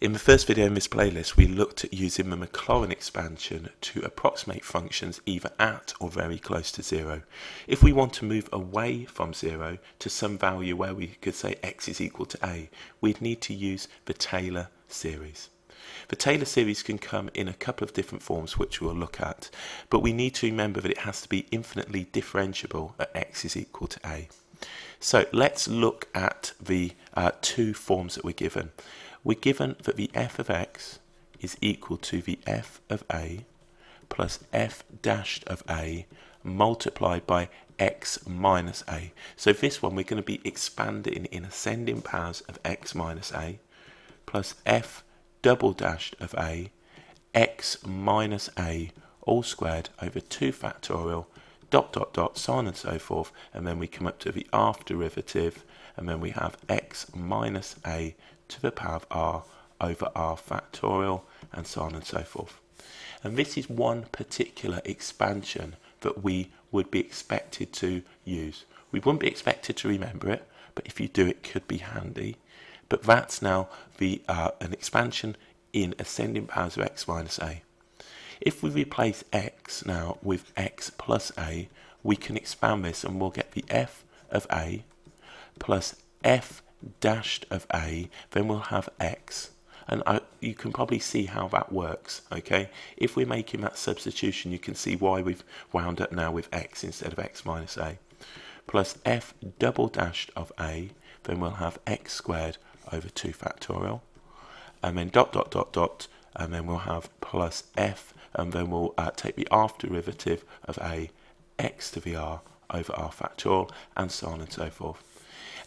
In the first video in this playlist, we looked at using the Maclaurin expansion to approximate functions either at or very close to 0. If we want to move away from 0 to some value where we could say x is equal to a, we'd need to use the Taylor series. The Taylor series can come in a couple of different forms which we'll look at, but we need to remember that it has to be infinitely differentiable at x is equal to a. So let's look at the two forms that we're given. We're given that the f of x is equal to the f of a plus f dashed of a multiplied by x minus a. So this one we're going to be expanding in ascending powers of x minus a plus f double dashed of a x minus a all squared over 2 factorial dot dot dot so on and so forth, and then we come up to the half derivative, and then we have x minus a to the power of r over r factorial, and so on and so forth. And this is one particular expansion that we would be expected to use. We wouldn't be expected to remember it, but if you do, it could be handy. But that's now the an expansion in ascending powers of x minus a. If we replace x now with x plus a, we can expand this and we'll get the f of a plus f dashed of a, then we'll have x. And you can probably see how that works, okay? If we're making that substitution, you can see why we've wound up now with x instead of x minus a. Plus f double dashed of a, then we'll have x squared over 2 factorial. And then dot dot dot dot, and then we'll have plus f, and then we'll take the half derivative of a x to the r over r factorial, and so on and so forth.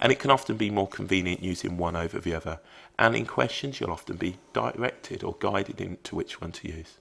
And it can often be more convenient using one over the other, and in questions you'll often be directed or guided into which one to use.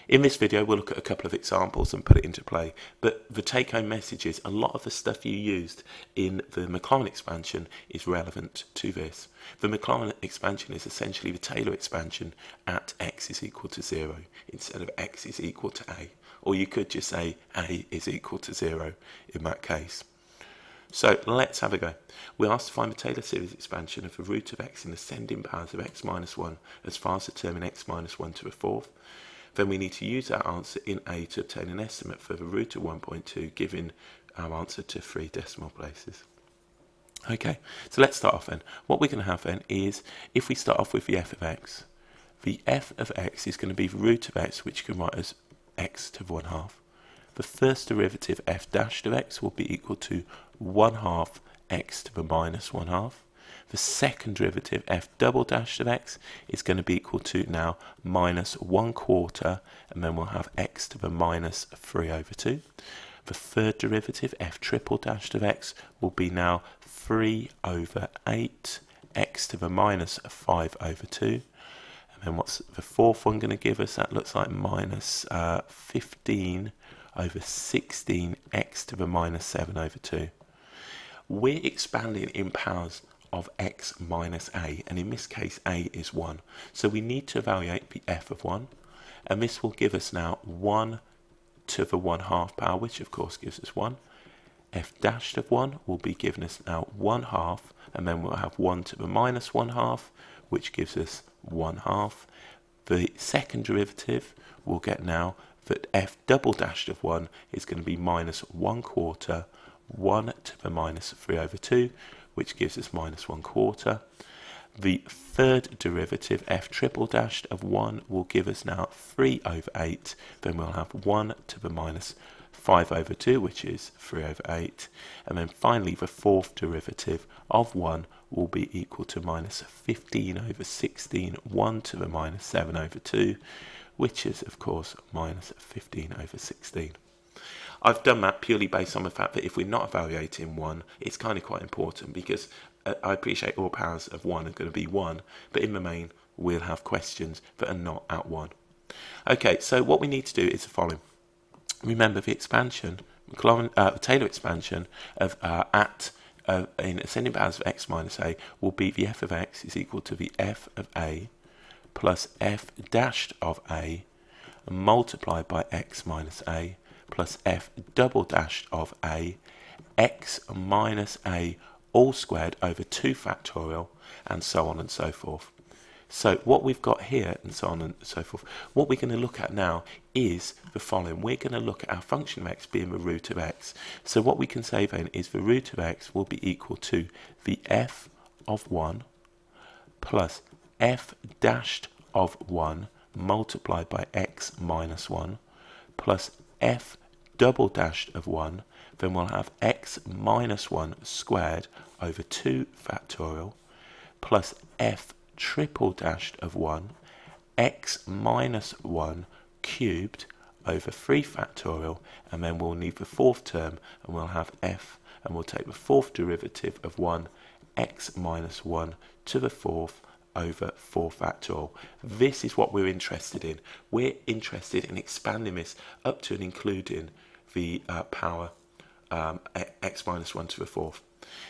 In this video we'll look at a couple of examples and put it into play, but the take-home message is a lot of the stuff you used in the Maclaurin expansion is relevant to this. The Maclaurin expansion is essentially the Taylor expansion at x is equal to 0 instead of x is equal to a, or you could just say a is equal to 0 in that case. So let's have a go. We're asked to find the Taylor series expansion of the root of x in ascending powers of x minus 1 as far as the term in x minus 1 to the fourth. Then we need to use our answer in a to obtain an estimate for the root of 1.2, giving our answer to 3 decimal places. Okay, so let's start off then. What we're going to have then is, if we start off with the f of x is going to be the root of x, which you can write as x to the 1/2. The first derivative f dashed of x will be equal to 1/2 x to the minus 1/2. The second derivative f double dashed of x is going to be equal to now minus 1/4, and then we'll have x to the minus 3 over 2. The third derivative f triple dashed of x will be now 3 over 8 x to the minus 5 over 2. And then what's the fourth one going to give us? That looks like minus 15 over 16 x to the minus 7 over 2. We're expanding in powers of x minus a, and in this case a is 1. So we need to evaluate the f of 1, and this will give us now 1 to the 1/2 power, which of course gives us 1. F dashed of 1 will be giving us now 1/2, and then we'll have 1 to the minus 1/2, which gives us 1/2. The second derivative will get now that f double dashed of 1 is going to be minus 1/4, 1 to the minus 3 over 2, which gives us minus 1/4. The third derivative, f triple dashed of 1, will give us now 3 over 8. Then we'll have 1 to the minus 5 over 2, which is 3 over 8. And then finally, the fourth derivative of 1 will be equal to minus 15 over 16, 1 to the minus 7 over 2, which is, of course, minus 15 over 16. I've done that purely based on the fact that if we're not evaluating 1, it's kind of quite important, because I appreciate all powers of 1 are going to be 1, but in the main we'll have questions that are not at 1. Okay, so what we need to do is the following. Remember the expansion, the Taylor expansion of in ascending powers of x minus a will be the f of x is equal to the f of a plus f dashed of a multiplied by x minus a plus f double dashed of a x minus a all squared over 2 factorial, and so on and so forth. So what we've got here, and so on and so forth, what we're going to look at now is the following. We're going to look at our function of x being the root of x. So what we can say then is the root of x will be equal to the f of 1 plus f dashed of 1 multiplied by x minus 1 plus f double dashed of 1, then we'll have x minus 1 squared over 2 factorial plus f triple dashed of 1, x minus 1 cubed over 3 factorial, and then we'll need the fourth term, and we'll have f, and we'll take the fourth derivative of 1, x minus 1 to the fourth over 4 factorial. This is what we're interested in. We're interested in expanding this up to and including the power x minus 1 to the fourth.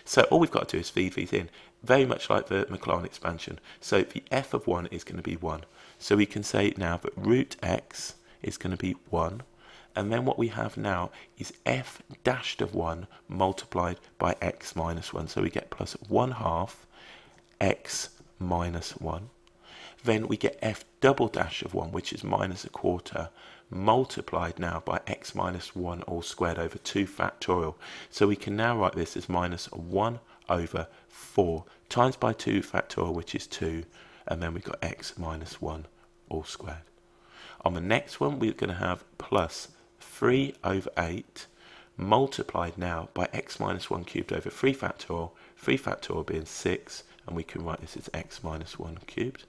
So all we've got to do is feed these in, very much like the Maclaurin expansion. So the f of 1 is going to be 1. So we can say now that root x is going to be 1. And then what we have now is f dashed of 1 multiplied by x minus 1. So we get plus 1/2 x minus 1. Then we get f double dash of 1, which is minus 1/4, multiplied now by x minus 1 all squared over 2 factorial. So we can now write this as minus 1 over 4 times by 2 factorial, which is 2, and then we've got x minus 1 all squared. On the next one, we're going to have plus 3 over 8 multiplied now by x minus 1 cubed over 3 factorial being 6, and we can write this as x minus 1 cubed.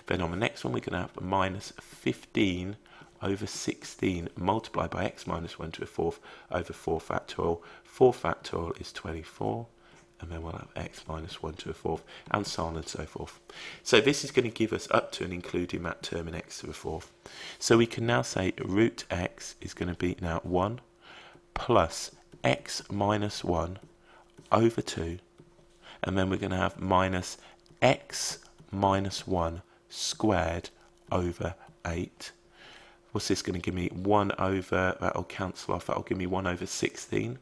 Then on the next one, we're going to have minus 15 over 16 multiplied by x minus 1 to the fourth over 4 factorial. 4 factorial is 24, and then we'll have x minus 1 to the fourth, and so on and so forth. So this is going to give us up to and including that term in x to the fourth. So we can now say root x is going to be now 1 plus x minus 1 over 2, and then we're going to have minus x minus 1 squared over 8. What's this going to give me? 1 over, that'll cancel off, that'll give me 1 over 16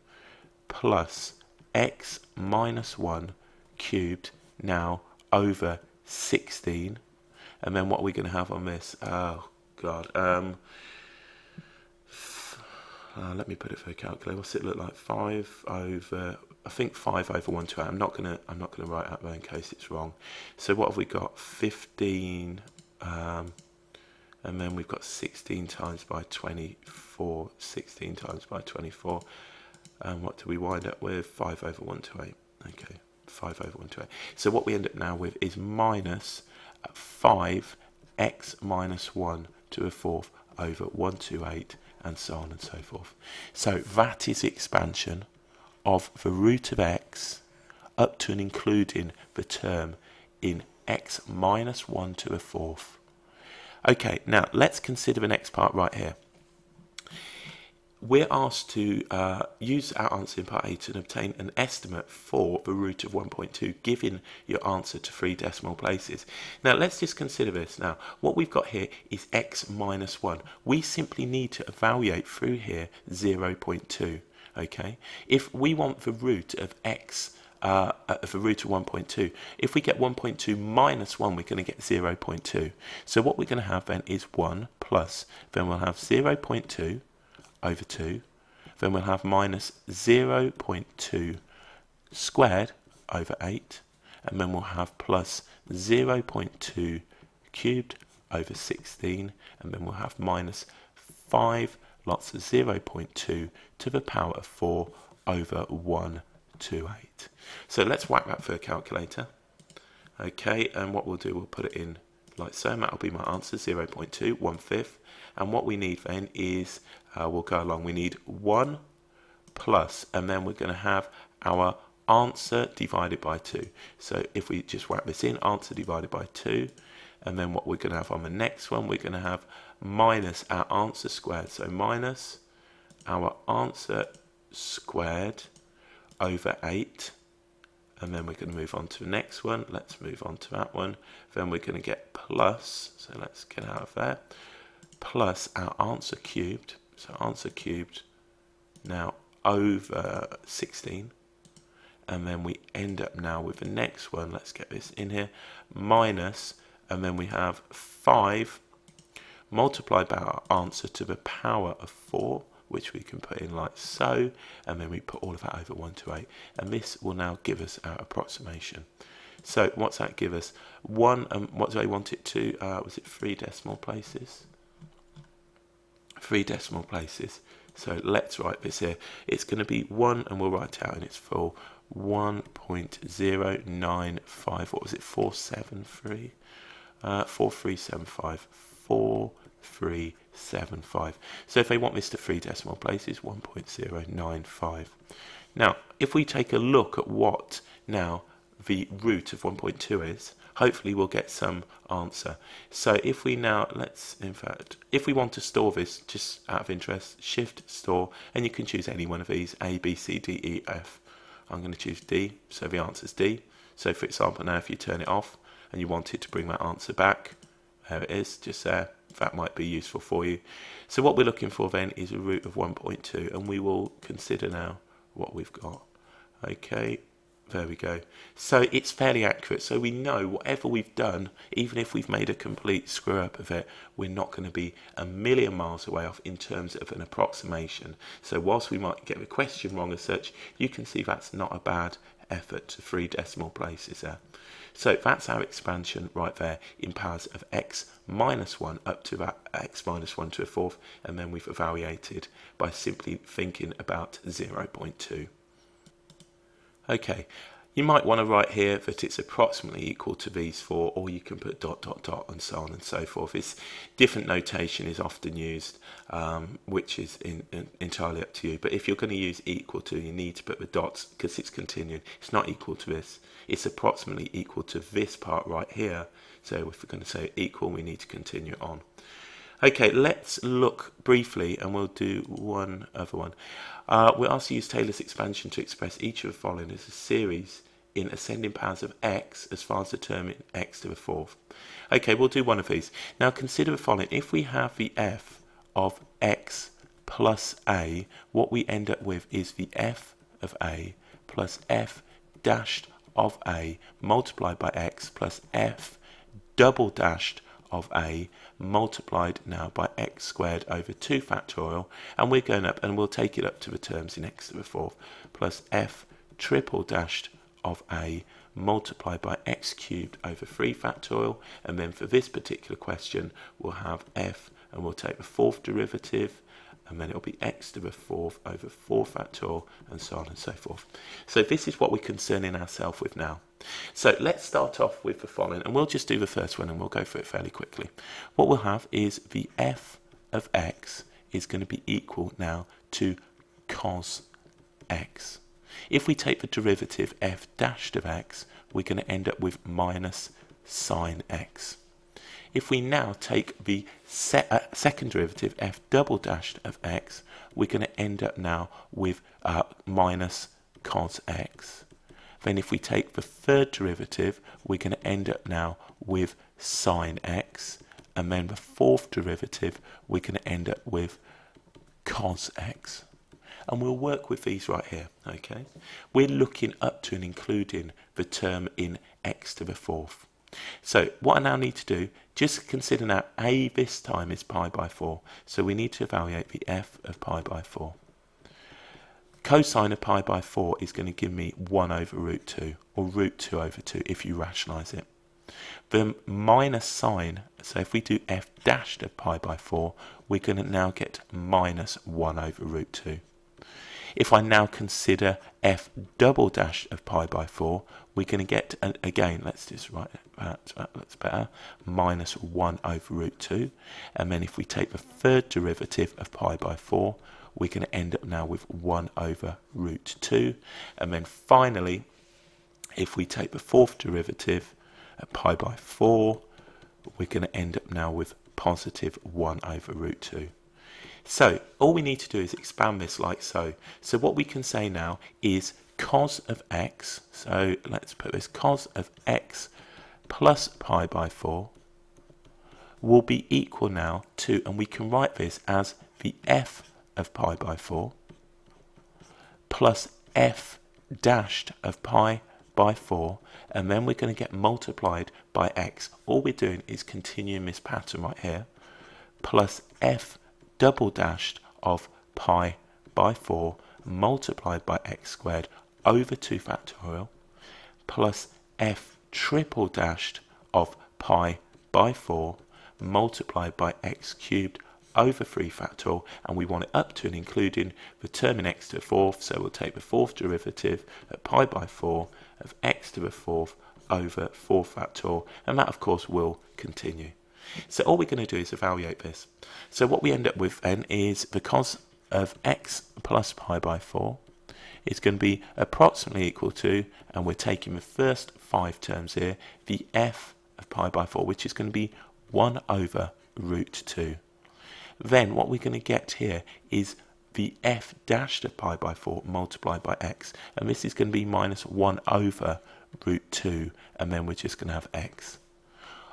plus x minus 1 cubed now over 16. And then what are we going to have on this? Oh god, let me put it for a calculator. What's it look like? 5 over, I think 5 over 128. I'm not gonna write that there in case it's wrong. So what have we got? 15, and then we've got 16 times by 24. 16 times by 24. And what do we wind up with? 5 over 128. Okay, 5 over 128. So what we end up now with is minus 5 x minus 1 to the fourth over 128, and so on and so forth. So that is the expansion of the root of x up to and including the term in x minus 1 to the fourth. Okay, now let's consider the next part right here. We're asked to use our answer in part A to obtain an estimate for the root of 1.2, giving your answer to 3 decimal places. Now let's just consider this. Now what we've got here is x minus 1. We simply need to evaluate through here 0.2. Okay, if we want the root of x, the root of 1.2, if we get 1.2 minus 1, we're going to get 0.2. So what we're going to have then is 1 plus, then we'll have 0.2 over 2, then we'll have minus 0.2 squared over 8, and then we'll have plus 0.2 cubed over 16, and then we'll have minus 5 lots of 0.2 to the power of 4 over 128. So let's whack that for a calculator. Okay, and what we'll do, we'll put it in like so, and that'll be my answer, 0.2, 1/5. And what we need then is, we'll go along, we need 1 plus, and then we're going to have our answer divided by 2. So if we just whack this in, answer divided by 2, and then what we're going to have on the next one, we're going to have minus our answer squared. So minus our answer squared over 8, and then we're going to move on to the next one. Let's move on to that one. Then we're going to get plus, so let's get out of there, plus our answer cubed, so answer cubed now over 16, and then we end up now with the next one, let's get this in here, minus and then we have 5 multiplied by our answer to the power of 4, which we can put in like so, and then we put all of that over 128, and this will now give us our approximation. So what's that give us? 1, what do I want it to? Was it 3 decimal places? 3 decimal places. So let's write this here. It's going to be 1, and we'll write it out in its full. 1.095. What was it? 473. 4375. 4375. So if they want this to 3 decimal places, 1.095. Now, if we take a look at what now the root of 1.2 is, hopefully we'll get some answer. So if we now, if we want to store this, just out of interest, shift store, and you can choose any one of these, A, B, C, D, E, F. I'm going to choose D, so the answer is D. So for example, now if you turn it off and you want it to bring that answer back, there it is, just there. That might be useful for you. So what we're looking for then is a root of 1.2, and we will consider now what we've got. Okay, there we go. So it's fairly accurate, so we know whatever we've done, even if we've made a complete screw up of it, we're not going to be a million miles away off in terms of an approximation. So whilst we might get the question wrong as such, you can see that's not a bad effort to 3 decimal places there. So that's our expansion right there in powers of x minus 1 up to that x minus 1 to a 4th, and then we've evaluated by simply thinking about 0.2. Okay, you might want to write here that it's approximately equal to these 4, or you can put ... and so on and so forth. It's different notation is often used, which is entirely up to you. But if you're going to use equal to, you need to put the dots because it's continuing. It's not equal to this. It's approximately equal to this part right here. So if we're going to say equal, we need to continue on. Okay, let's look briefly, and we'll do one other one. We're asked to use Taylor's expansion to express each of the following as a series in ascending powers of x as far as the term in x to the 4th. Okay, we'll do one of these. Now consider the following. If we have the f of x plus a, what we end up with is the f of a plus f dashed of a multiplied by x plus f double dashed of a multiplied now by x squared over 2 factorial, and we're going up and we'll take it up to the terms in x to the 4th plus f triple dashed of a multiplied by x cubed over 3 factorial, and then for this particular question we'll have f and we'll take the 4th derivative, and then it'll be x to the 4th over 4 factorial, and so on and so forth. So this is what we're concerning ourselves with now. So let's start off with the following, and we'll just do the first one and we'll go through it fairly quickly. What we'll have is the f of x is going to be equal now to cos x. If we take the derivative f dashed of x, we're going to end up with minus sine x. If we now take the second derivative, f double dashed of x, we're going to end up now with minus cos x. Then if we take the third derivative, we're going to end up now with sine x. And then the 4th derivative, we're going to end up with cos x. And we'll work with these right here, okay? We're looking up to and including the term in x to the 4th. So what I now need to do, just consider now a this time is pi by 4. So we need to evaluate the f of pi by 4. Cosine of pi by 4 is going to give me 1 over root 2, or root 2 over 2 if you rationalise it. The minus sine, so if we do f dashed of pi by 4, we're going to now get minus 1 over root 2. If I now consider f double dash of pi by 4, we're going to get, again, let's just write that looks better, minus 1 over root 2. And then if we take the third derivative of pi by 4, we're going to end up now with 1 over root 2. And then finally, if we take the 4th derivative at pi by 4, we're going to end up now with positive 1 over root 2. So all we need to do is expand this like so. So what we can say now is cos of x, so let's put this, cos of x plus pi by 4 will be equal now to, and we can write this as the f of pi by 4 plus f dashed of pi by 4, and then we're going to get multiplied by x. All we're doing is continuing this pattern right here, plus f double dashed of pi by 4 multiplied by x squared over 2 factorial, plus f triple dashed of pi by 4 multiplied by x cubed over 3 factorial, and we want it up to and including the term in x to the fourth, so we'll take the fourth derivative at pi by 4 of x to the fourth over 4 factorial, and that of course will continue. So all we're going to do is evaluate this. So what we end up with then is the cos of x plus pi by 4 is going to be approximately equal to, and we're taking the first 5 terms here, the f of pi by 4, which is going to be 1 over root 2. Then what we're going to get here is the f dashed of pi by 4 multiplied by x, and this is going to be minus 1 over root 2, and then we're just going to have x.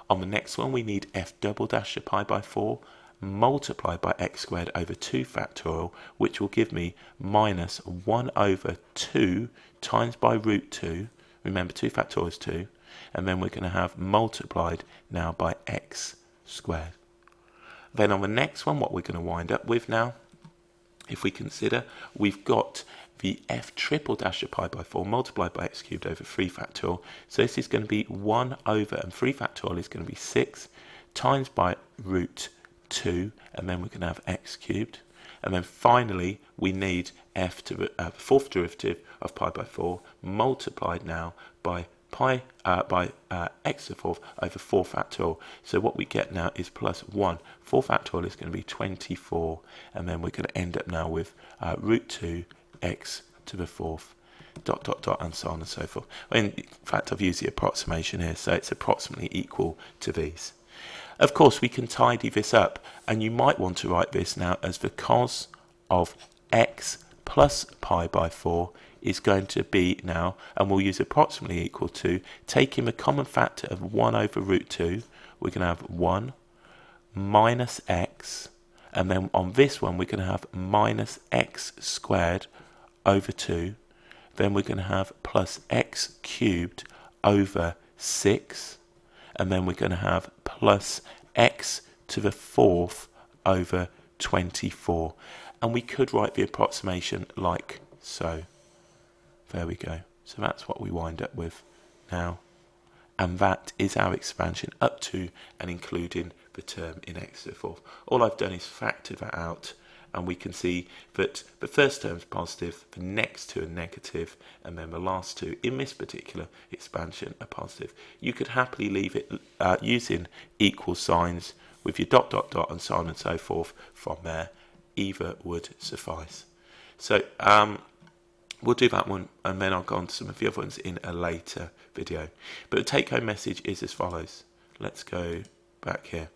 On the next one we need f double dash of pi by 4 multiplied by x squared over 2 factorial, which will give me minus 1 over 2 times by root 2. Remember 2 factorial is 2, and then we're going to have multiplied now by x squared. Then on the next one, what we're going to wind up with now, if we consider, we've got the f triple dash of pi by 4 multiplied by x cubed over 3 factorial. So this is going to be 1 over, and 3 factorial is going to be 6, times by root 2, and then we're going to have x cubed. And then finally, we need f to the fourth derivative of pi by 4 multiplied now by x to the fourth over 4 factorial. So what we get now is plus 1. 4 factorial is going to be 24, and then we're going to end up now with root 2 x to the fourth, dot dot dot, and so on and so forth. In fact, I've used the approximation here, so it's approximately equal to these. Of course, we can tidy this up, and you might want to write this now as the cos of x plus pi by 4 is going to be now, and we'll use approximately equal to, taking the common factor of 1 over root 2, we're going to have 1 minus x, and then on this one we're going to have minus x squared over 2, then we're going to have plus x cubed over 6, and then we're going to have plus x to the fourth over 24. And we could write the approximation like so. There we go. So that's what we wind up with now. And that is our expansion up to and including the term in x to the fourth. All I've done is factor that out, and we can see that the first term is positive, the next two are negative, and then the last two in this particular expansion are positive. You could happily leave it using equal signs with your dot dot dot and so on and so forth from there. Either would suffice. So we'll do that one, and then I'll go on to some of the other ones in a later video. But the take-home message is as follows. Let's go back here.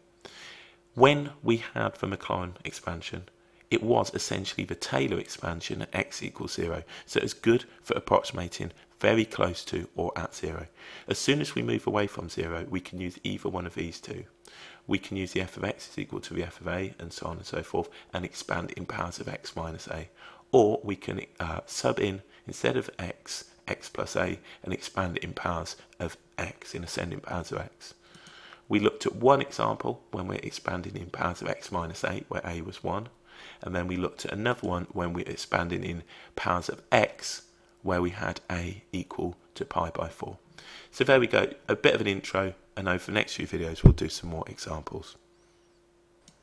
When we had the Maclaurin expansion, it was essentially the Taylor expansion at x equals 0. So it's good for approximating very close to or at 0. As soon as we move away from 0, we can use either one of these two. We can use the f of x is equal to the f of a, and so on and so forth, and expand in powers of x minus a. Or we can sub in, instead of x, x plus a, and expand it in powers of x, in ascending powers of x. We looked at one example when we're expanding in powers of x minus a, where a was 1. And then we looked at another one when we're expanding in powers of x, where we had a equal to pi by 4. So there we go, a bit of an intro, and over the next few videos we'll do some more examples.